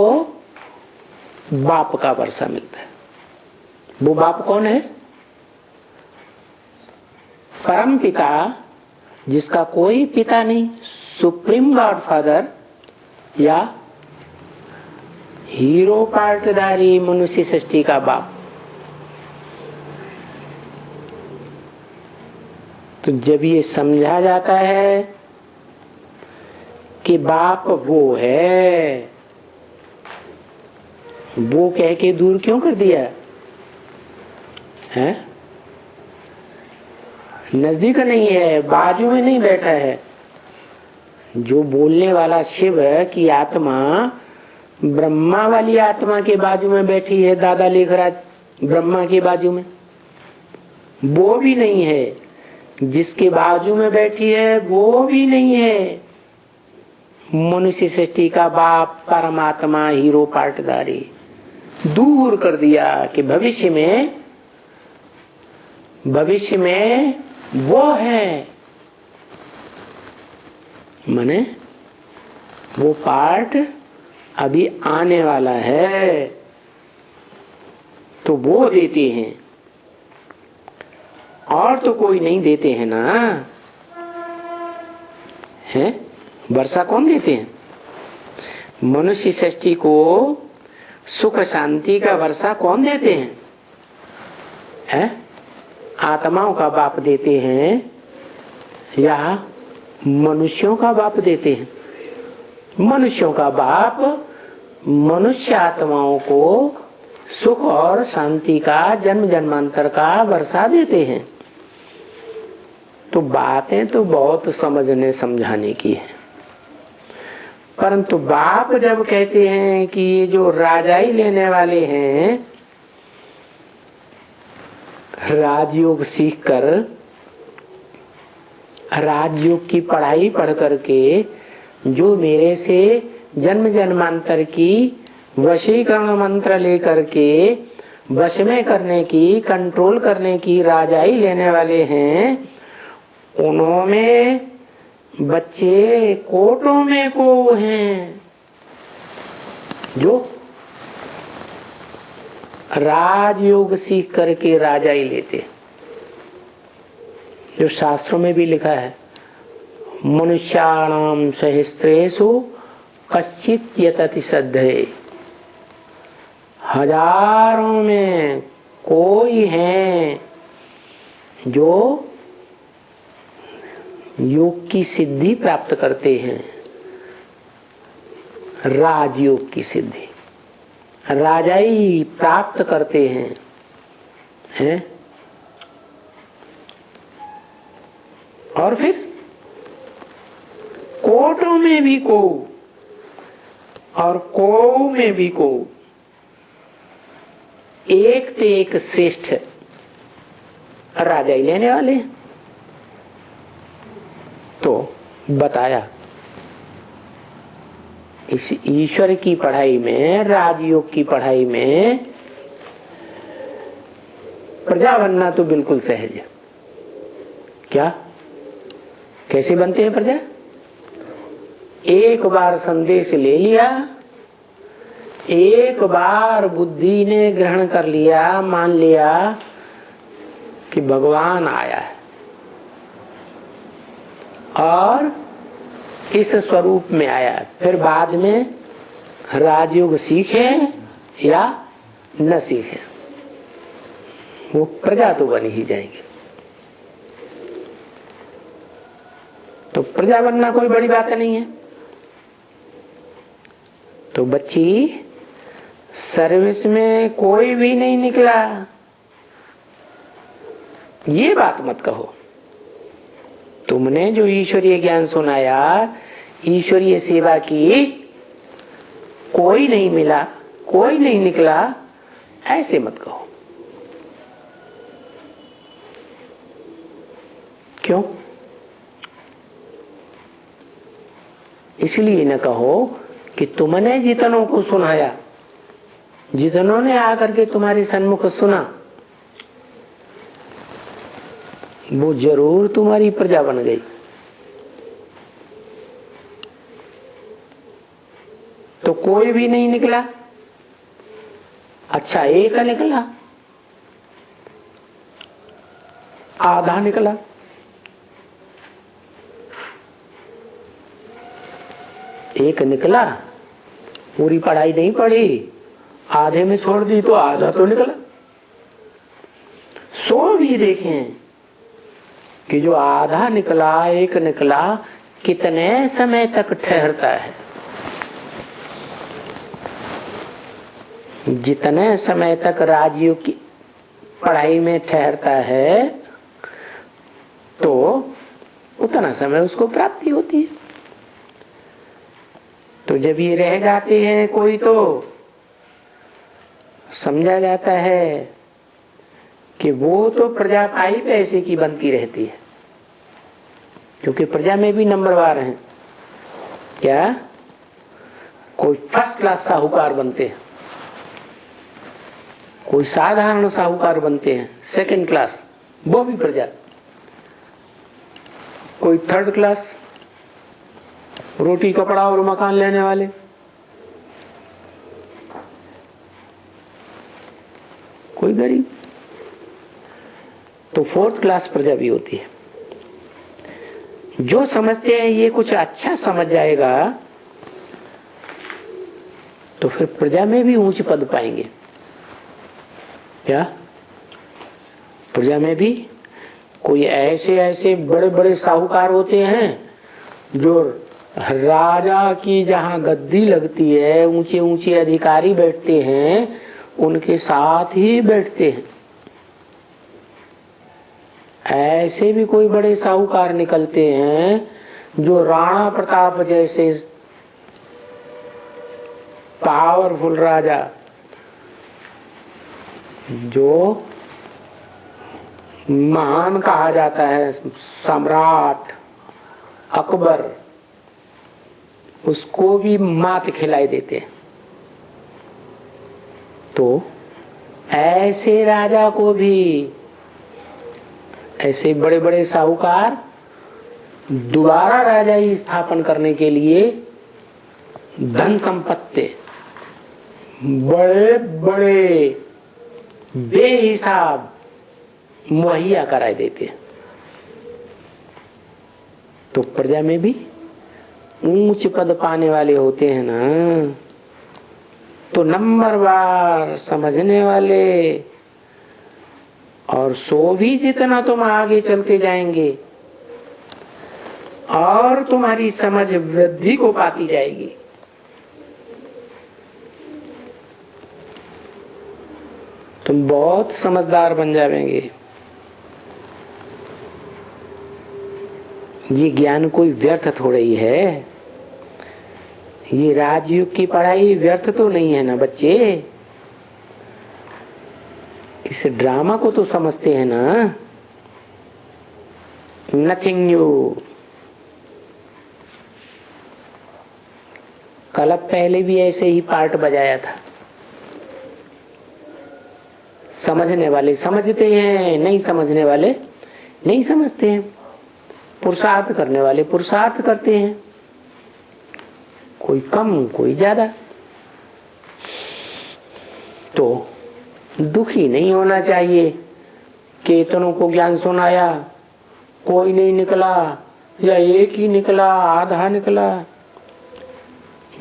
बाप का वर्षा मिलता है। वो बाप कौन है? परम पिता, जिसका कोई पिता नहीं, सुप्रीम गॉड फादर, या हीरो पार्टधारी मनुष्य सृष्टि का बाप। तो जब ये समझा जाता है कि बाप वो है, वो कह के दूर क्यों कर दिया है? नजदीक नहीं है, बाजू में नहीं बैठा है। जो बोलने वाला शिव है कि आत्मा ब्रह्मा वाली आत्मा के बाजू में बैठी है, दादा लेखराज ब्रह्मा के बाजू में, वो भी नहीं है। जिसके बाजू में बैठी है वो भी नहीं है। मनुष्य सृष्टि का बाप परमात्मा हीरो पाटदारी दूर कर दिया कि भविष्य में वो है, माने वो पार्ट अभी आने वाला है, तो वो देते हैं और तो कोई नहीं देते हैं ना। है वर्षा कौन देते हैं? मनुष्य सृष्टि को सुख शांति का वर्षा कौन देते हैं? है आत्माओं का बाप देते हैं या मनुष्यों का बाप देते हैं? मनुष्यों का बाप मनुष्य आत्माओं को सुख और शांति का जन्म जन्मांतर का वर्षा देते हैं। तो बातें तो बहुत समझने समझाने की है, परंतु बाप जब कहते हैं कि ये जो राजाई लेने वाले हैं, राजयोग सीखकर, राजयोग की पढ़ाई पढ़ करके जो मेरे से जन्म जन्मांतर की वशीकरण मंत्र लेकर के वश में करने की, कंट्रोल करने की राजाई लेने वाले हैं, उन्होंने बच्चे कोटों में को हैं जो राजयोग सीख करके राजाई लेते, जो शास्त्रों में भी लिखा है, मनुष्याणाम सहस्त्रेषु कश्चित् यतति सद्धये, हजारों में कोई है जो योग की सिद्धि प्राप्त करते हैं, राजयोग की सिद्धि, राजाई प्राप्त करते हैं? और फिर कोटों में भी को और को में भी को, एक ते एक श्रेष्ठ राजाई लेने वाले हैं। तो बताया इस ईश्वर की पढ़ाई में, राजयोग की पढ़ाई में प्रजा बनना तो बिल्कुल सहज है। क्या कैसे बनते हैं प्रजा? एक बार संदेश ले लिया, एक बार बुद्धि ने ग्रहण कर लिया, मान लिया कि भगवान आया है और इस स्वरूप में आया, फिर बाद में राजयोग सीखे या न सीखे, वो प्रजा तो बन ही जाएंगे। तो प्रजा बनना कोई बड़ी बात नहीं है। तो बच्ची सर्विस में कोई भी नहीं निकला, ये बात मत कहो। तुमने जो ईश्वरीय ज्ञान सुनाया, ईश्वरीय सेवा की, कोई नहीं मिला, कोई नहीं निकला, ऐसे मत कहो। क्यों? इसलिए न कहो कि तुमने जितनों को सुनाया, जितनों ने आकर के तुम्हारे सन्मुख सुना, वो जरूर तुम्हारी प्रजा बन गई। तो कोई भी नहीं निकला, अच्छा एक निकला, आधा निकला, एक निकला, पूरी पढ़ाई नहीं पढ़ी, आधे में छोड़ दी तो आधा तो निकला। सो भी देखें कि जो आधा निकला, एक निकला, कितने समय तक ठहरता है। जितने समय तक राजयोग की पढ़ाई में ठहरता है तो उतना समय उसको प्राप्ति होती है। तो जब ये रह जाते हैं कोई तो समझा जाता है कि वो तो प्रजा पाई पैसे की बनती रहती है, क्योंकि प्रजा में भी नंबरवार हैं। क्या कोई फर्स्ट क्लास साहूकार बनते हैं, कोई साधारण साहूकार बनते हैं सेकंड क्लास, वो भी प्रजा। कोई थर्ड क्लास रोटी कपड़ा और मकान लेने वाले, कोई गरीब। तो फोर्थ क्लास प्रजा भी होती है। जो समझते हैं ये कुछ अच्छा समझ जाएगा तो फिर प्रजा में भी ऊंच पद पाएंगे। क्या प्रजा में भी कोई ऐसे ऐसे बड़े बड़े साहूकार होते हैं जो राजा की जहां गद्दी लगती है, ऊंचे ऊंचे अधिकारी बैठते हैं, उनके साथ ही बैठते हैं। ऐसे भी कोई बड़े साहूकार निकलते हैं जो राणा प्रताप जैसे पावरफुल राजा, जो महान कहा जाता है, सम्राट अकबर, उसको भी मात खिलाई देते हैं। तो ऐसे राजा को भी, ऐसे बड़े बड़े साहूकार दोबारा राजा ही स्थापन करने के लिए धन संपत्ति बड़े बड़े बेहिसाब मुहैया कराए देते हैं। तो प्रजा में भी ऊंच पद पाने वाले होते हैं ना, तो नंबरवार समझने वाले, और सो भी जितना तुम आगे चलते जाएंगे और तुम्हारी समझ वृद्धि को पाती जाएगी। तुम बहुत समझदार बन जाएंगे। ये ज्ञान कोई व्यर्थ थोड़ा ही है। ये राजयोग की पढ़ाई व्यर्थ तो नहीं है ना बच्चे। इस ड्रामा को तो समझते हैं ना। Nothing new. कल पहले भी ऐसे ही पार्ट बजाया था। समझने वाले समझते हैं, नहीं समझने वाले नहीं समझते हैं। पुरुषार्थ करने वाले पुरुषार्थ करते हैं, कोई कम कोई ज्यादा। तो दुखी नहीं होना चाहिए कि इतनों को ज्ञान सुनाया, कोई नहीं निकला, या एक ही निकला, आधा निकला।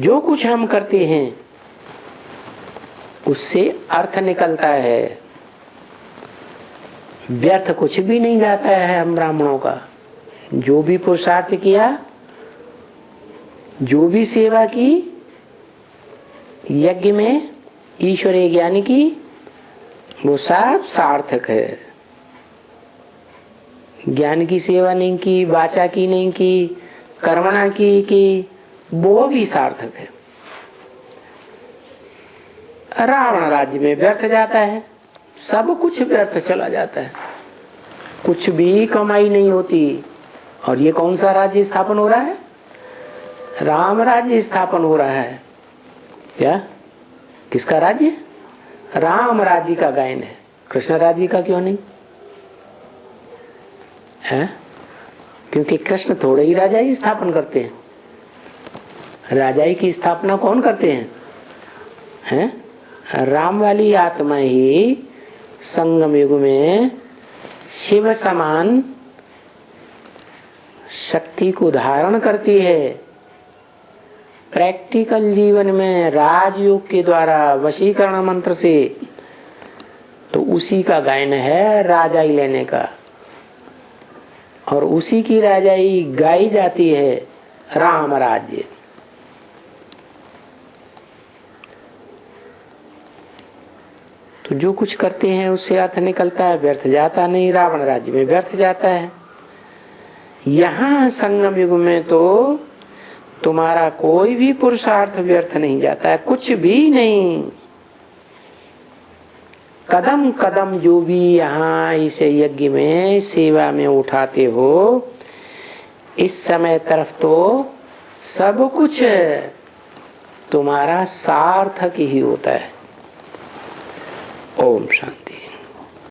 जो कुछ हम करते हैं उससे अर्थ निकलता है, व्यर्थ कुछ भी नहीं जाता है। हम ब्राह्मणों का जो भी पुरुषार्थ किया, जो भी सेवा की यज्ञ में ईश्वरीय ज्ञान की, वो सब सार्थक है। ज्ञान की सेवा नहीं की, वाचा की नहीं की, कर्मणा की, वो भी सार्थक है। रावण राज्य में व्यर्थ जाता है, सब कुछ व्यर्थ चला जाता है, कुछ भी कमाई नहीं होती। और ये कौन सा राज्य स्थापन हो रहा है? राम राज्य स्थापन हो रहा है। क्या किसका राज्य? राम राज्य का गायन है। कृष्ण राज्य का क्यों नहीं है? क्योंकि कृष्ण थोड़े ही राजा ही स्थापन करते हैं। राजाई की स्थापना कौन करते हैं? हैं? राम वाली आत्मा ही संगम युग में शिव समान शक्ति को धारण करती है। प्रैक्टिकल जीवन में राजयोग के द्वारा वशीकरण मंत्र से, तो उसी का गायन है राजाई लेने का। और उसी की राजाई गाई जाती है, राम राज्य। तो जो कुछ करते हैं उससे अर्थ निकलता है, व्यर्थ जाता नहीं। रावण राज्य में व्यर्थ जाता है। यहाँ संगम युग में तो तुम्हारा कोई भी पुरुषार्थ व्यर्थ नहीं जाता है, कुछ भी नहीं। कदम कदम जो भी यहाँ इस यज्ञ में सेवा में उठाते हो, इस समय तरफ तो सब कुछ तुम्हारा सार्थक ही होता है। ओम शांति।